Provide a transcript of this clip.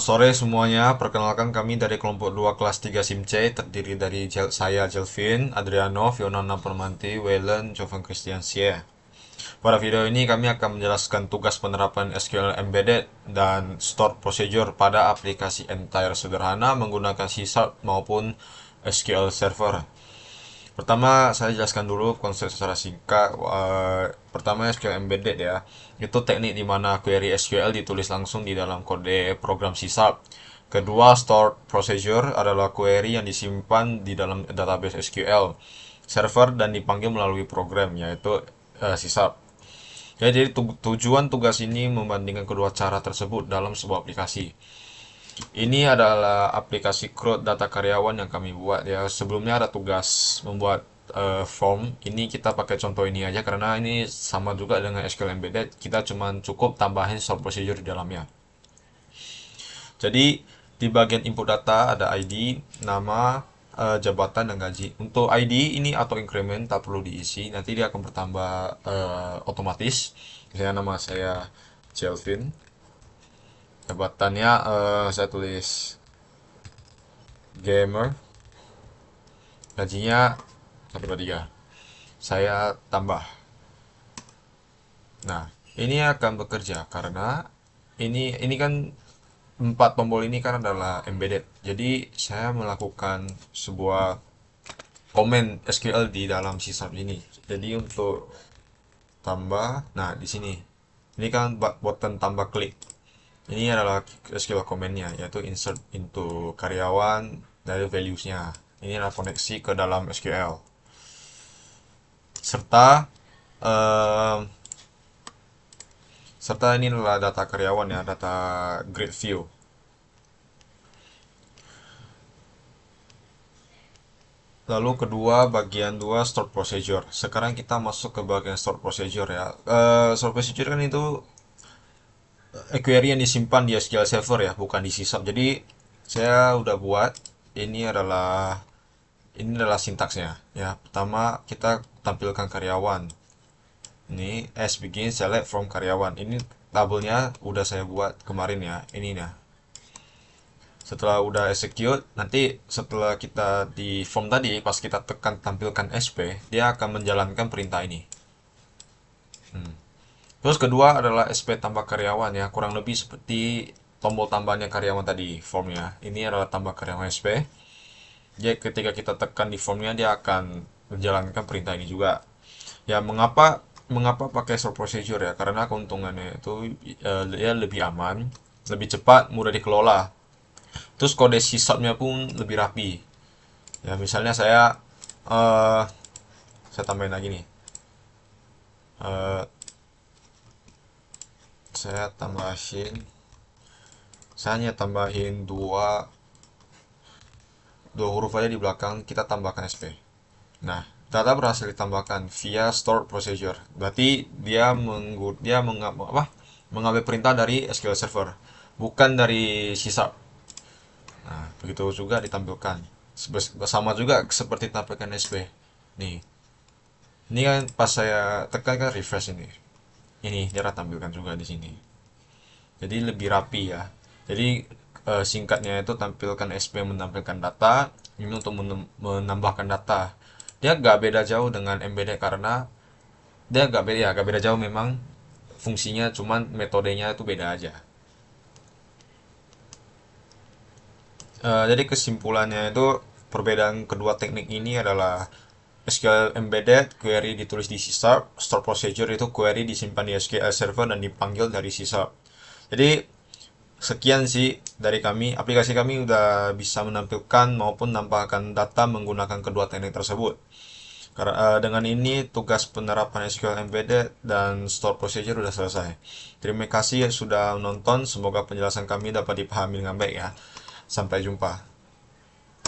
Sore semuanya, perkenalkan kami dari kelompok 2 kelas 3 SIMC, terdiri dari saya Jelvin, Adriano, Fionana Permanti, Waylen, Jovan Christiansia. Pada video ini kami akan menjelaskan tugas penerapan SQL Embedded dan Stored Procedure pada aplikasi Entire sederhana menggunakan C# maupun SQL Server. Pertama, saya jelaskan dulu konsep secara singkat. Pertama, SQL Embedded ya. Itu teknik di mana query SQL ditulis langsung di dalam kode program C#. Kedua, Stored Procedure adalah query yang disimpan di dalam database SQL server dan dipanggil melalui program, yaitu C#. Ya, jadi tujuan tugas ini membandingkan kedua cara tersebut dalam sebuah aplikasi. Ini adalah aplikasi CRUD data karyawan yang kami buat ya. Sebelumnya ada tugas membuat form. Ini kita pakai contoh ini aja karena ini sama juga dengan SQL Embedded. Kita cuma cukup tambahin stored procedure di dalamnya. Jadi di bagian input data ada ID, nama, jabatan dan gaji. Untuk ID ini auto increment tak perlu diisi. Nanti dia akan bertambah otomatis. Misalnya nama saya Jelvin. Jabatannya saya tulis gamer. Gajinya 123. Saya tambah. Nah, ini akan bekerja karena ini kan empat tombol ini kan adalah embedded. Jadi saya melakukan sebuah komen SQL di dalam C# ini. Jadi untuk tambah, nah di sini. Ini kan button tambah klik. Ini adalah SQL command-nya, yaitu insert into karyawan dari values-nya. Ini adalah koneksi ke dalam SQL. Serta eh, serta ini adalah data karyawan ya, data grid view. Lalu kedua, bagian 2 stored procedure. Sekarang kita masuk ke bagian stored procedure ya. Stored procedure kan itu query yang disimpan di SQL Server ya, bukan di C#. Jadi saya udah buat ini adalah sintaksnya ya. Pertama kita tampilkan karyawan. Ini as begin select from karyawan. Ini tabelnya udah saya buat kemarin ya. Ini ya. Setelah udah execute, nanti setelah kita di form tadi, pas kita tekan tampilkan SP, dia akan menjalankan perintah ini. Terus kedua adalah SP tambah karyawan ya, kurang lebih seperti tombol tambahnya karyawan tadi formnya. Ini adalah tambah karyawan SP. Jadi ketika kita tekan di formnya dia akan menjalankan perintah ini juga. Ya mengapa mengapa pakai stored procedure ya? Karena keuntungannya itu dia lebih aman, lebih cepat, mudah dikelola. Terus kode sysabnya pun lebih rapi. Ya misalnya eh saya tambahin lagi nih. Eh, saya tambahin saya hanya tambahin dua huruf aja di belakang, kita tambahkan SP. Nah, data berhasil ditambahkan via stored procedure. Berarti mengambil perintah dari SQL Server, bukan dari sysab. Nah, begitu juga ditampilkan. Sama juga seperti tampilkan SP. Nih, ini kan pas saya tekan kan refresh ini. Ini dia tampilkan juga di sini. Jadi lebih rapi ya. Jadi singkatnya itu tampilkan SP menampilkan data, ini untuk menambahkan data. Dia gak beda jauh dengan embedded karena dia gak beda jauh memang fungsinya, cuman metodenya itu beda aja. Jadi kesimpulannya itu perbedaan kedua teknik ini adalah SQL Embedded query ditulis di C#, Store Procedure itu query disimpan di SQL Server dan dipanggil dari C#. Jadi sekian sih dari kami. Aplikasi kami udah bisa menampilkan maupun menambahkan data menggunakan kedua teknik tersebut. Karena dengan ini tugas penerapan SQL Embedded dan Store Procedure sudah selesai. Terima kasih sudah menonton. Semoga penjelasan kami dapat dipahami dengan baik ya. Sampai jumpa.